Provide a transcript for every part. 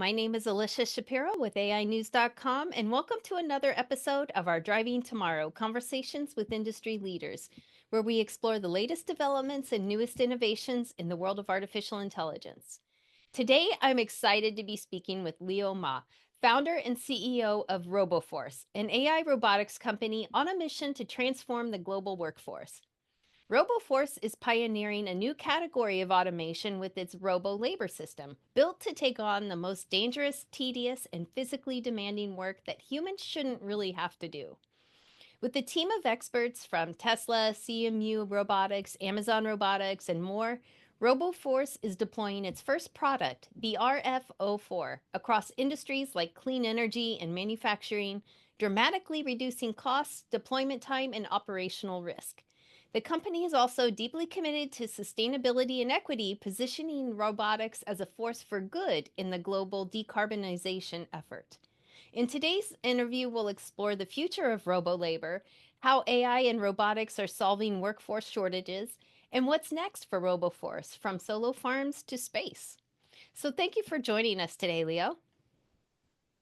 My name is Alicia Shapiro with AInews.com, and welcome to another episode of our Driving Tomorrow Conversations with Industry Leaders, where we explore the latest developments and newest innovations in the world of artificial intelligence. Today, I'm excited to be speaking with Leo Ma, founder and CEO of RoboForce, an AI robotics company on a mission to transform the global workforce. RoboForce is pioneering a new category of automation with its Robo-Labor system, built to take on the most dangerous, tedious, and physically demanding work that humans shouldn't really have to do. With a team of experts from Tesla, CMU Robotics, Amazon Robotics, and more, RoboForce is deploying its first product, the RF04, across industries like clean energy and manufacturing, dramatically reducing costs, deployment time, and operational risk. The company is also deeply committed to sustainability and equity, positioning robotics as a force for good in the global decarbonization effort. In today's interview, we'll explore the future of robo-labor, how AI and robotics are solving workforce shortages, and what's next for RoboForce, from solo farms to space. So thank you for joining us today, Leo.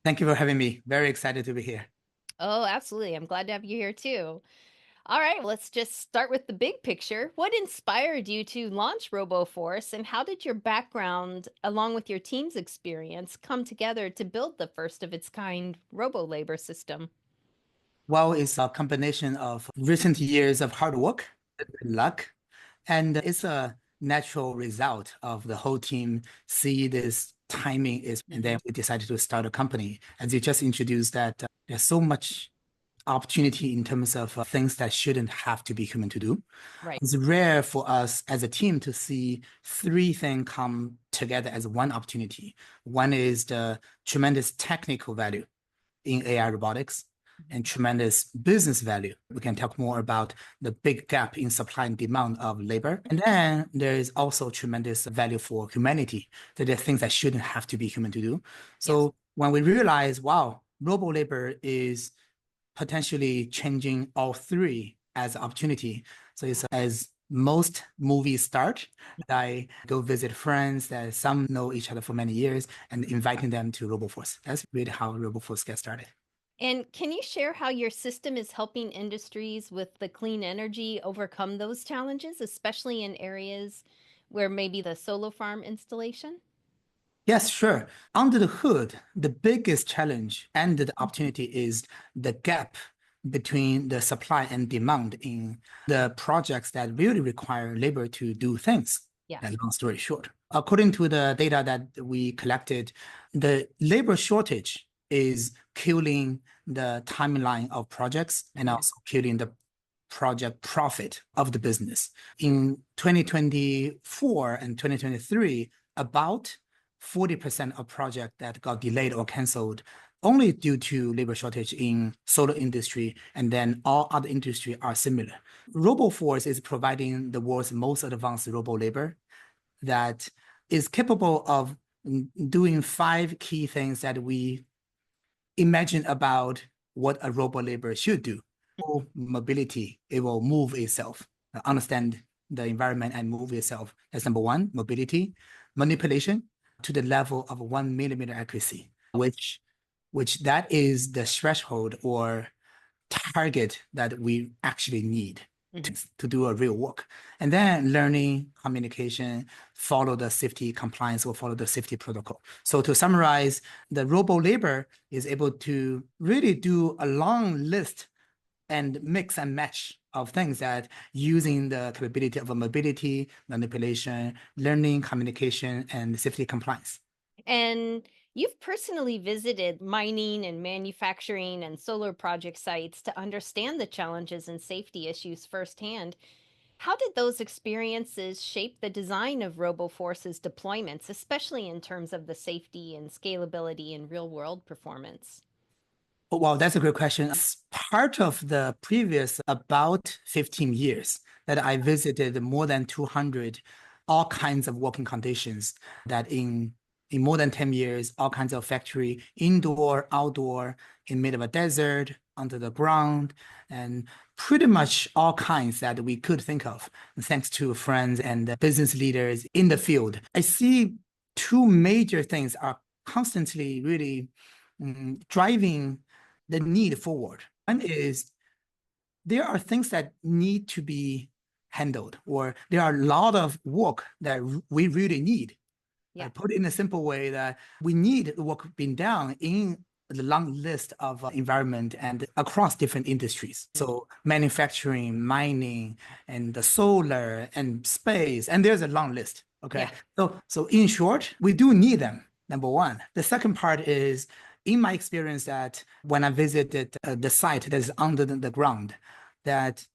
Thank you for having me. Very excited to be here. Oh, absolutely. I'm glad to have you here too. All right, let's just start with the big picture. What inspired you to launch RoboForce, and how did your background, along with your team's experience, come together to build the first of its kind robo-labor system? Well, it's a combination of recent years of hard work, luck, and it's a natural result of the whole team see this timing is, and then we decided to start a company. As you just introduced that, there's so much opportunity in terms of things that shouldn't have to be human to do. Right. It's rare for us as a team to see three things come together as one opportunity. One is the tremendous technical value in AI robotics and tremendous business value. We can talk more about the big gap in supply and demand of labor. And then there is also tremendous value for humanity, that there are things that shouldn't have to be human to do. So when we realize, wow, robo-labor is potentially changing all three as opportunity. So it's as most movies start. I go visit friends that some know each other for many years and inviting them to RoboForce. That's really how RoboForce gets started. And can you share how your system is helping industries with the clean energy overcome those challenges, especially in areas where maybe the solar farm installation? Yes, sure. Under the hood, the biggest challenge and the opportunity is the gap between the supply and demand in the projects that really require labor to do things. Yeah. Long story short, according to the data that we collected, the labor shortage is killing the timeline of projects and also killing the project profit of the business. In 2024 and 2023, about 40% of projects that got delayed or canceled only due to labor shortage in solar industry, and then all other industries are similar. RoboForce is providing the world's most advanced robo-labor that is capable of doing 5 key things that we imagine about what a robo-labor should do. Mobility, it will move itself, understand the environment and move itself. That's number one. Mobility. Manipulation to the level of 1 millimeter accuracy, which that is the threshold or target that we actually need to do a real work. And then learning, communication, follow the safety compliance or follow the safety protocol. So to summarize, the robo-labor is able to really do a long list and mix and match of things that using the capability of a mobility, manipulation, learning, communication, and safety compliance. And you've personally visited mining and manufacturing and solar project sites to understand the challenges and safety issues firsthand. How did those experiences shape the design of RoboForce's deployments, especially in terms of the safety and scalability and real-world performance? Well, that's a great question. As part of the previous about 15 years that I visited more than 200 all kinds of working conditions, that in more than 10 years, all kinds of factory, indoor, outdoor, in middle of a desert, under the ground, and pretty much all kinds that we could think of, thanks to friends and business leaders in the field. I see two major things are constantly really driving the need forward. One is there are things that need to be handled, or there are a lot of work that we really need. Yeah. I put it in a simple way that we need work being done in the long list of environment and across different industries. So manufacturing, mining, and the solar and space, and there's a long list. Okay. Yeah. So in short, we do need them. Number one. The second part is, in my experience, that when I visited the site that is under the ground, that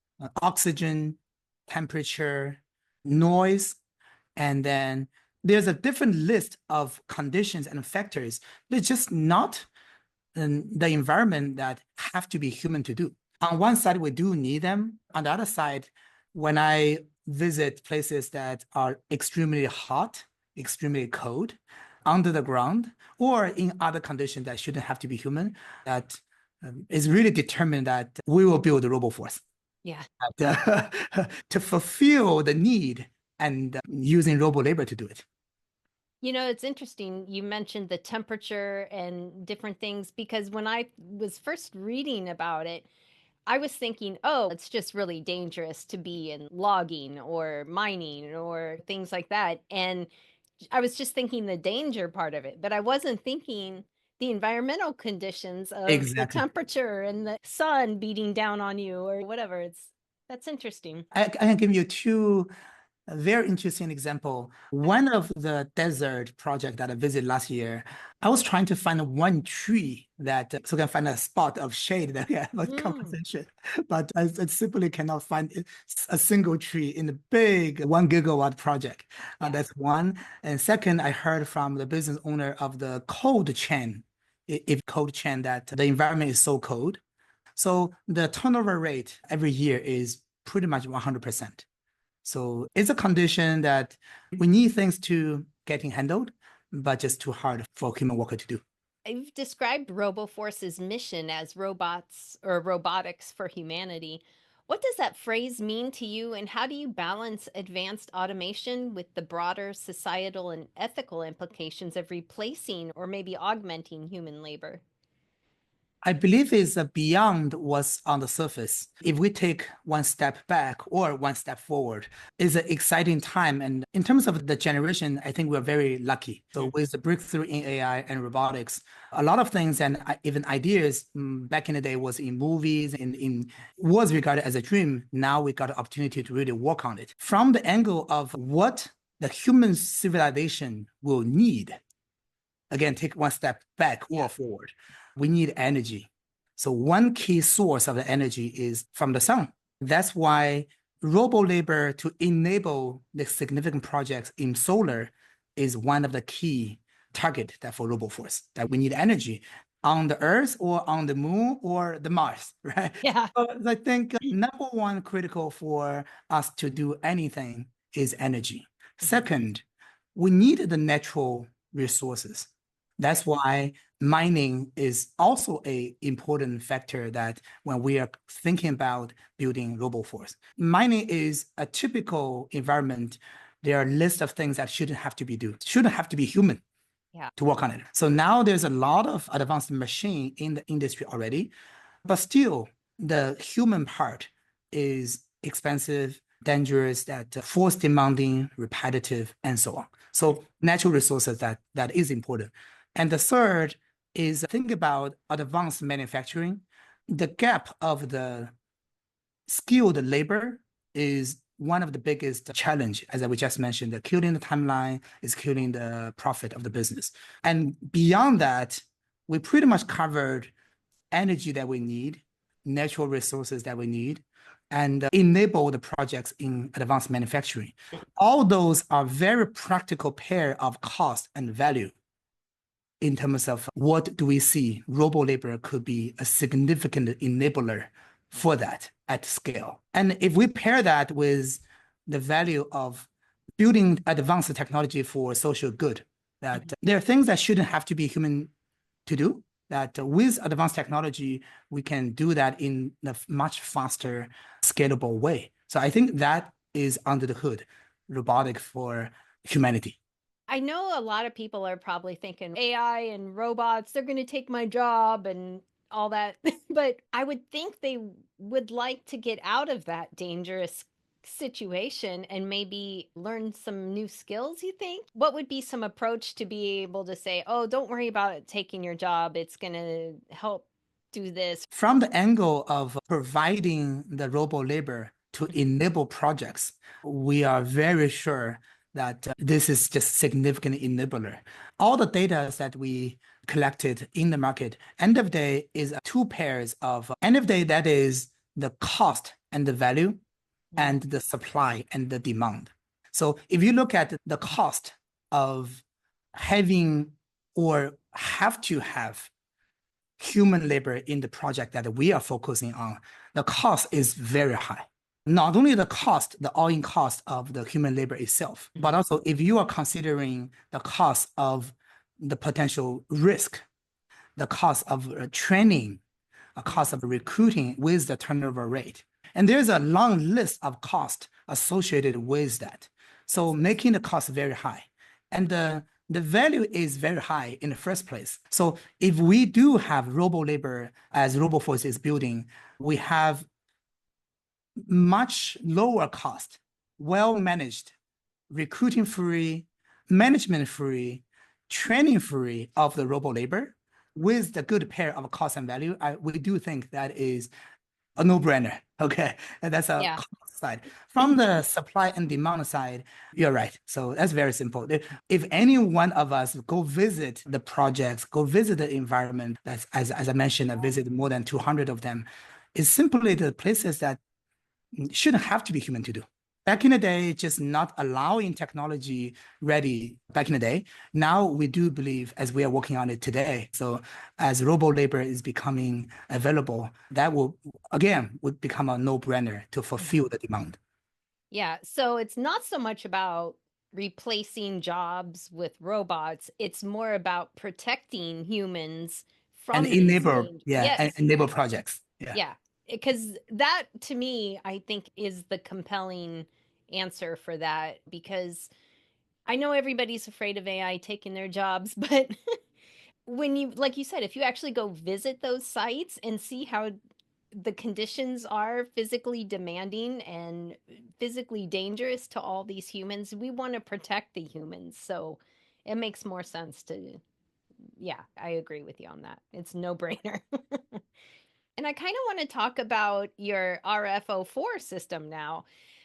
oxygen, temperature, noise, and then there's a different list of conditions and factors. It's just not the environment that have to be human to do. On one side, we do need them. On the other side, when I visit places that are extremely hot, extremely cold, under the ground, or in other conditions that shouldn't have to be human, that is really determined that we will build a RoboForce. Yeah. To fulfill the need and using Robo-Labor to do it. You know, it's interesting. You mentioned the temperature and different things because when I was first reading about it, I was thinking, oh, it's just really dangerous to be in logging or mining or things like that. And I was just thinking the danger part of it, but I wasn't thinking the environmental conditions of the Exactly. temperature and the sun beating down on you or whatever. That's interesting. I can give you two very interesting example. One of the desert project that I visited last year, I was trying to find one tree that so I can find a spot of shade that we have a conversation, but I simply cannot find a single tree in the big 1 gigawatt project. That's one. And second, I heard from the business owner of the cold chain, if cold chain, that the environment is so cold. So the turnover rate every year is pretty much 100%. So it's a condition that we need things to getting handled, but just too hard for human worker to do. You've described RoboForce's mission as robots or robotics for humanity. What does that phrase mean to you, and how do you balance advanced automation with the broader societal and ethical implications of replacing or maybe augmenting human labor? I believe is beyond what's on the surface. If we take one step back or one step forward, it's an exciting time. And in terms of the generation, I think we're very lucky. So with the breakthrough in AI and robotics, a lot of things and even ideas back in the day was in movies and was regarded as a dream. Now we got an opportunity to really work on it. From the angle of what the human civilization will need, again, take one step back or forward. We need energy. So one key source of the energy is from the sun. That's why Robo-Labor, to enable the significant projects in solar, is one of the key target that for RoboForce, that we need energy on the Earth or on the moon or the Mars, right? Yeah. So I think number one critical for us to do anything is energy. Second, we need the natural resources. That's why mining is also an important factor that when we are thinking about building RoboForce. Mining is a typical environment. There are a list of things that shouldn't have to be human to work on it. So now there's a lot of advanced machine in the industry already, but still the human part is expensive, dangerous, that force demanding, repetitive, and so on. So natural resources that is important. And the third is think about advanced manufacturing. The gap of the skilled labor is one of the biggest challenge, as we just mentioned, that killing the timeline is killing the profit of the business. And beyond that, we pretty much covered energy that we need, natural resources that we need, and enable the projects in advanced manufacturing. All those are very practical pair of cost and value. In terms of what do we see, Robo-Labor could be a significant enabler for that at scale. And if we pair that with the value of building advanced technology for social good, that there are things that shouldn't have to be human to do, that with advanced technology, we can do that in a much faster, scalable way. So I think that is under the hood, robotic for humanity. I know a lot of people are probably thinking AI and robots, they're going to take my job and all that. But I would think they would like to get out of that dangerous situation and maybe learn some new skills, you think? What would be some approach to be able to say, oh, don't worry about it taking your job. It's going to help do this. From the angle of providing the robo-labor to enable projects, we are very sure that this is just significant enabler. All the data that we collected in the market, end of day is two pairs of, end of day, that is the cost and the value and the supply and the demand. So if you look at the cost of having or have to have human labor in the project that we are focusing on, the cost is very high. Not only the cost, the all-in cost of the human labor itself, but also if you are considering the cost of the potential risk, the cost of training, a cost of recruiting with the turnover rate. And there's a long list of costs associated with that. So making the cost very high. And the value is very high in the first place. So if we do have robo-labor as RoboForce is building, we have much lower cost, well-managed, recruiting-free, management-free, training-free of the robo-labor with the good pair of cost and value. We do think that is a no-brainer, okay? And that's a cost side. From the supply and demand side, you're right. So that's very simple. If any one of us go visit the projects, go visit the environment, that's, as I mentioned, I visited more than 200 of them, it's simply the places that shouldn't have to be human to do. Back in the day, just not allowing technology ready back in the day. Now we do believe, as we are working on it today, so as robo-labor is becoming available, that will, again, would become a no-brainer to fulfill the demand. Yeah, so it's not so much about replacing jobs with robots. It's more about protecting humans from and these enable, dangers. yeah, and enable projects. Yeah, because that to me, I think is the compelling answer for that, because I know everybody's afraid of AI taking their jobs, but when you, like you said, if you actually go visit those sites and see how the conditions are physically demanding and physically dangerous to all these humans, we want to protect the humans. So it makes more sense to, yeah, I agree with you on that. It's no brainer. And I kind of want to talk about your RFO4 system now.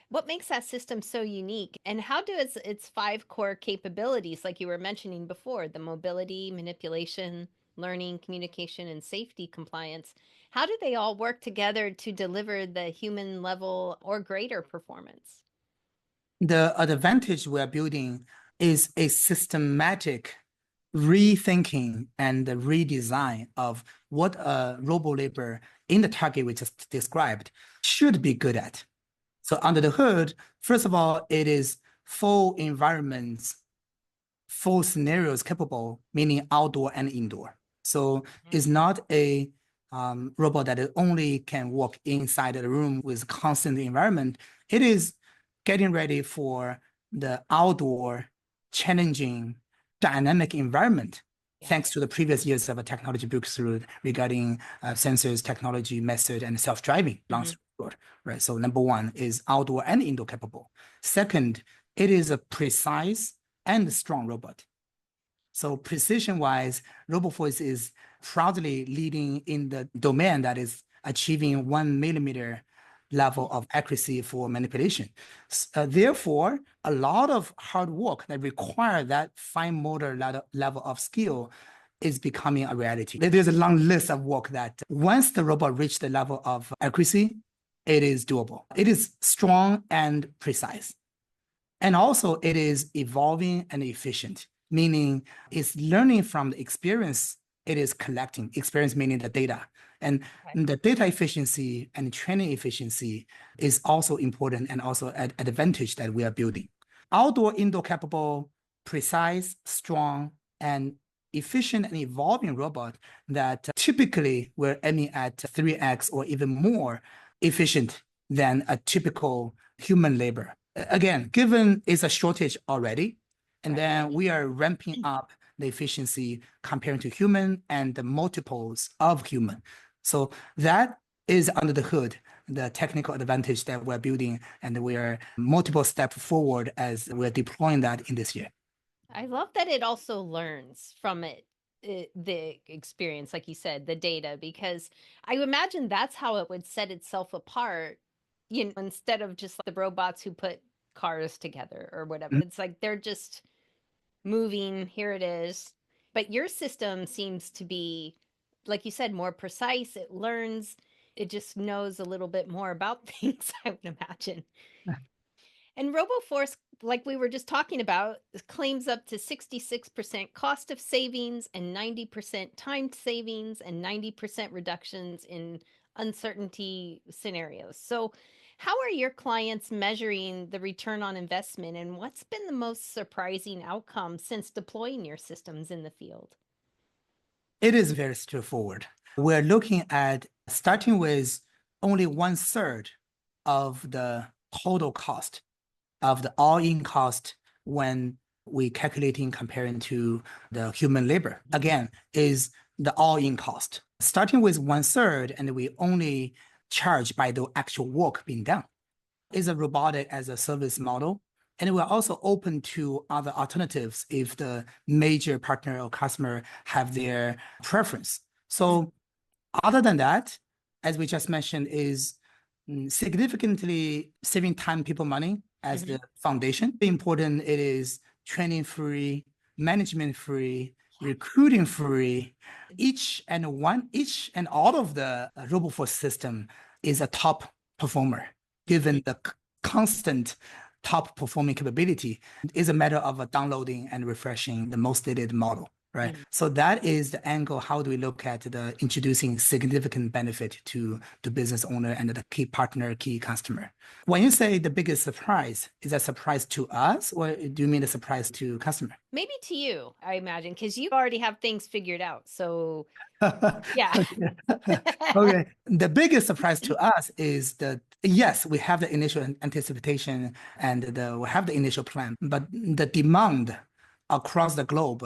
What makes that system so unique, and how does its five core capabilities, like you were mentioning before, the mobility, manipulation, learning, communication, and safety compliance, how do they all work together to deliver the human level or greater performance? The advantage we're building is a systematic rethinking and redesign of what a robo-labor in the target we just described should be good at. So under the hood, first of all, it is full environments, full scenarios capable, meaning outdoor and indoor. So it's not a robot that only can work inside the room with constant environment. It is getting ready for the outdoor, challenging, dynamic environment, thanks to the previous years of a technology breakthrough regarding sensors, technology, method, and self-driving long story short, right? So number one is outdoor and indoor capable. Second, it is a precise and strong robot. So precision-wise, RoboForce is proudly leading in the domain that is achieving 1 millimeter level of accuracy for manipulation. Therefore, a lot of hard work that require that fine motor level of skill is becoming a reality. There's a long list of work that once the robot reaches the level of accuracy, it is doable. It is strong and precise. And also it is evolving and efficient, meaning it's learning from the experience it is collecting, experience meaning the data. And the data efficiency and training efficiency is also important and also an advantage that we are building. Outdoor, indoor capable, precise, strong, and efficient and evolving robot that typically we're aiming at 3x or even more efficient than a typical human labor. Again, given it's a shortage already, And then we are ramping up the efficiency comparing to human and the multiples of human. So that is under the hood, the technical advantage that we're building, and we are multiple steps forward as we're deploying that in this year. I love that it also learns from the experience, like you said, the data, because I imagine that's how it would set itself apart, instead of just like the robots who put cars together or whatever. It's like they're just moving, here it is. But your system seems to be, like you said, more precise. It learns, it just knows a little bit more about things, I would imagine. And RoboForce, like we were just talking about, claims up to 66% cost of savings and 90% time savings and 90% reductions in uncertainty scenarios. So, how are your clients measuring the return on investment, and what's been the most surprising outcome since deploying your systems in the field? It is very straightforward. We're looking at starting with only 1/3 of the total cost of the all-in cost when we calculating comparing to the human labor. Again, is the all-in cost. Starting with 1/3, and we only charge by the actual work being done. Is a robotic as a service model. And we're also open to other alternatives if the major partner or customer have their preference. So other than that, as we just mentioned, is significantly saving time, people, money as the foundation. Important, it is training free, management free, recruiting free. Each and all of the RoboForce system is a top performer, given the constant top performing capability. Is a matter of downloading and refreshing the most dated model. Right. So that is the angle. How do we look at the introducing significant benefit to the business owner and the key partner, key customer? When you say the biggest surprise, is that surprise to us, or do you mean a surprise to customer? Maybe to you, I imagine, because you already have things figured out. So yeah. Okay. The biggest surprise to us is that yes, we have the initial anticipation and we have the initial plan, but the demand across the globe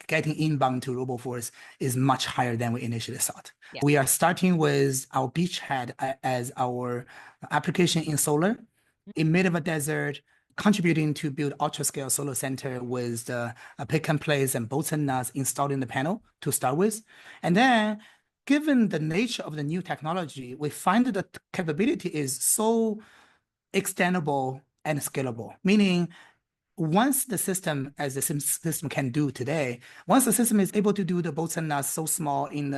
getting inbound to RoboForce is much higher than we initially thought. Yeah. We are starting with our beachhead as our application in solar, in mid of a desert, contributing to build ultra-scale solar center with the pick and place and bolts and nuts installed in the panel to start with. And then given the nature of the new technology, we find that the capability is so extendable and scalable, meaning once the system, as the system can do today, once the system is able to do the bolts and nuts so small in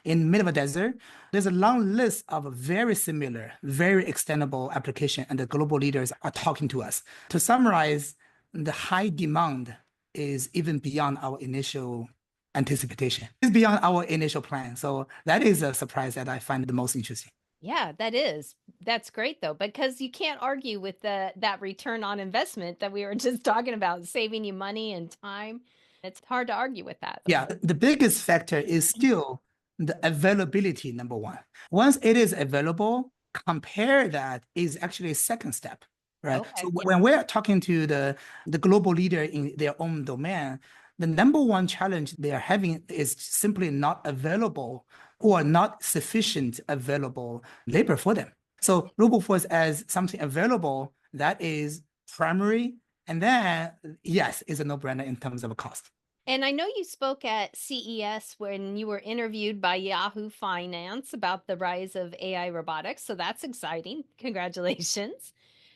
mid of a desert, there's a long list of very similar, very extendable application, and the global leaders are talking to us. To summarize, the high demand is even beyond our initial anticipation. It's beyond our initial plan. So that is a surprise that I find the most interesting. Yeah, that is. That's great though, because you can't argue with that return on investment that we were just talking about, saving you money and time. It's hard to argue with that. Yeah, the biggest factor is still the availability, number one. Once it is available, compare that is actually a second step, right? Okay, So when we're talking to the global leader in their own domain, the number one challenge they are having is simply not available or not sufficient available labor for them. So RoboForce as something available that is primary, and then yes, is a no-brainer in terms of a cost. And I know you spoke at CES when you were interviewed by Yahoo Finance about the rise of AI robotics. So that's exciting. Congratulations.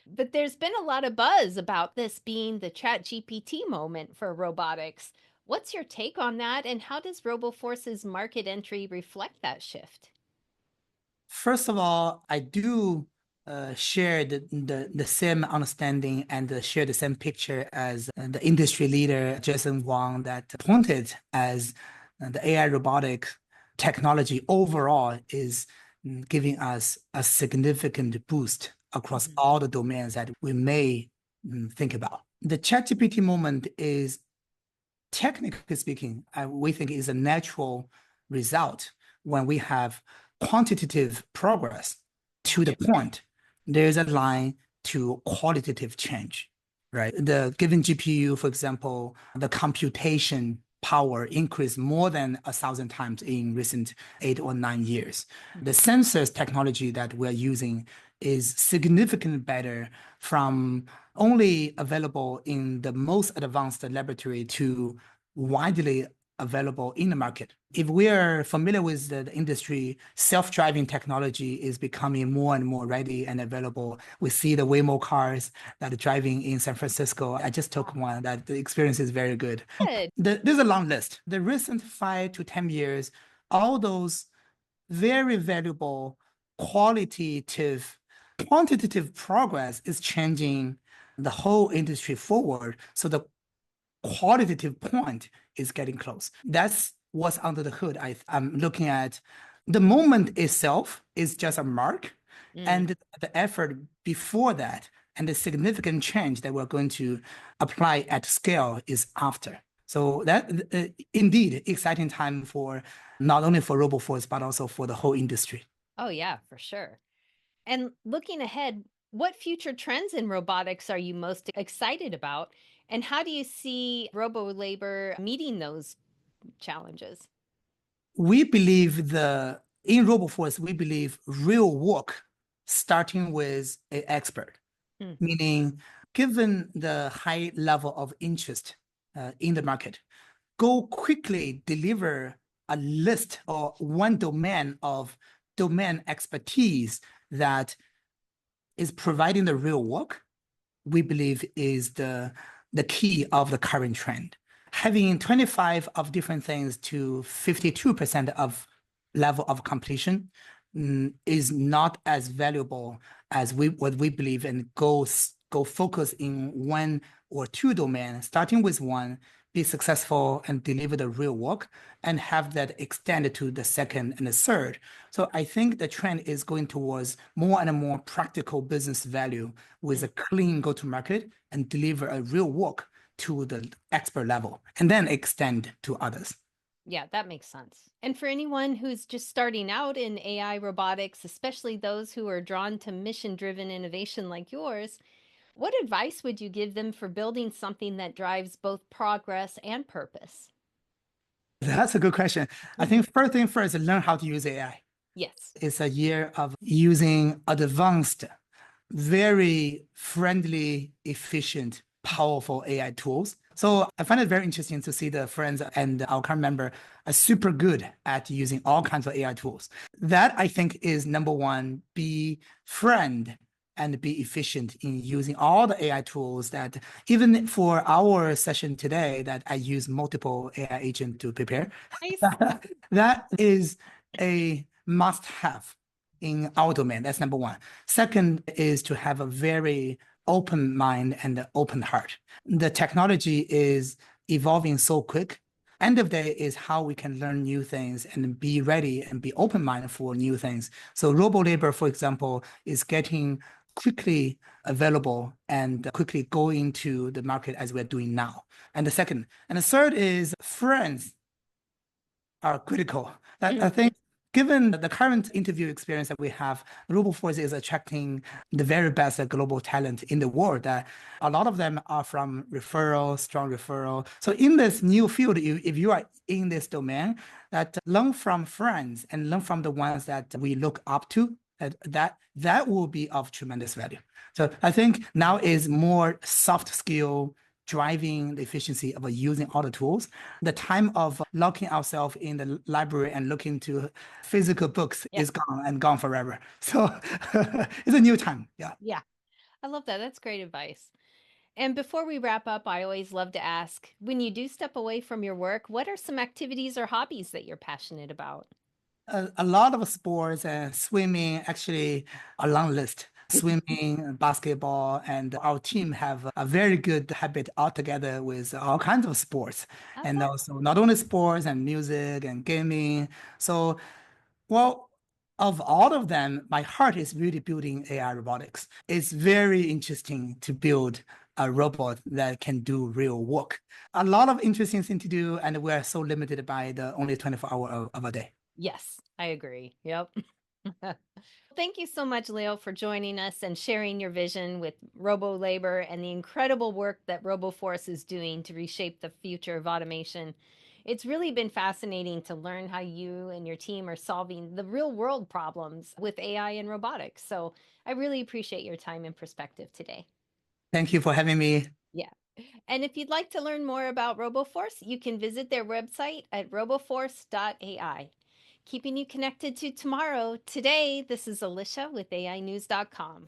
But there's been a lot of buzz about this being the ChatGPT moment for robotics. What's your take on that? And how does RoboForce's market entry reflect that shift? First of all, I do share the same understanding and share the same picture as the industry leader, Jason Wang, that pointed as the AI robotic technology overall is giving us a significant boost across all the domains that we may think about. The ChatGPT moment is, technically speaking, we think is a natural result when we have quantitative progress to the point there's a line to qualitative change. right? The given GPU, for example, the computation power increased more than 1,000 times in recent 8 or 9 years. The sensors technology that we're using is significantly better from only available in the most advanced laboratory to widely available in the market. If we are familiar with the industry, self-driving technology is becoming more and more ready and available. We see the Waymo cars that are driving in San Francisco. I just took one that the experience is very good. Good. There's a long list. The recent 5 to 10 years, all those very valuable quantitative progress is changing the whole industry forward. So the qualitative point is getting close. That's what's under the hood. I'm looking at the moment itself is just a mark, and the effort before that and the significant change that we're going to apply at scale is after. So that indeed exciting time for not only for RoboForce, but also for the whole industry. Oh, yeah, for sure. And looking ahead, what future trends in robotics are you most excited about? And how do you see Robo-Labor meeting those challenges? We believe in RoboForce, we believe real work starting with an expert, meaning given the high level of interest in the market, go quickly deliver a list or one domain of domain expertise that is providing the real work, we believe is the key of the current trend. Having 25 of different things to 52% of level of completion is not as valuable as what we believe, and go focus in one or two domains, starting with one, be successful and deliver the real work, and have that extended to the second and the third. So I think the trend is going towards more and more practical business value with a clean go-to-market and deliver a real work to the expert level and then extend to others. Yeah, that makes sense. And for anyone who's just starting out in AI robotics, especially those who are drawn to mission-driven innovation like yours, what advice would you give them for building something that drives both progress and purpose? That's a good question. I think first thing first, learn how to use AI. Yes. It's a year of using advanced, very friendly, efficient, powerful AI tools. So I find it very interesting to see the friends and our current member are super good at using all kinds of AI tools. That I think is number one, be friend and be efficient in using all the AI tools that even for our session today that I use multiple AI agents to prepare. Nice. That is a must-have in our domain. That's number one. Second is to have a very open mind and open heart. The technology is evolving so quick. End of the day is how we can learn new things and be ready and be open-minded for new things. So Robo-Labor, for example, is getting quickly available and quickly going to the market as we're doing now. And the third is friends are critical. I think given the current interview experience that we have, RoboForce is attracting the very best global talent in the world. A lot of them are from referral, strong referral. So in this new field, if you are in this domain, that learn from friends and learn from the ones that we look up to, that will be of tremendous value. So I think now is more soft skill driving the efficiency of using all the tools. The time of locking ourselves in the library and looking to physical books is gone and gone forever. So it's a new time. Yeah. Yeah. I love that. That's great advice. And before we wrap up, I always love to ask, when you do step away from your work, what are some activities or hobbies that you're passionate about? A lot of sports and swimming, actually a long list. Swimming, basketball, and our team have a very good habit altogether with all kinds of sports. And also not only sports and music and gaming. So, well, of all of them, my heart is really building AI robotics. It's very interesting to build a robot that can do real work. A lot of interesting things to do, and we're so limited by the only 24 hours of a day. Yes, I agree. Yep. Thank you so much, Leo, for joining us and sharing your vision with Robo-Labor and the incredible work that RoboForce is doing to reshape the future of automation. It's really been fascinating to learn how you and your team are solving the real world problems with AI and robotics. So I really appreciate your time and perspective today. Thank you for having me. Yeah. And if you'd like to learn more about RoboForce, you can visit their website at roboforce.ai. Keeping you connected to tomorrow. Today, this is Alicia with AInews.com.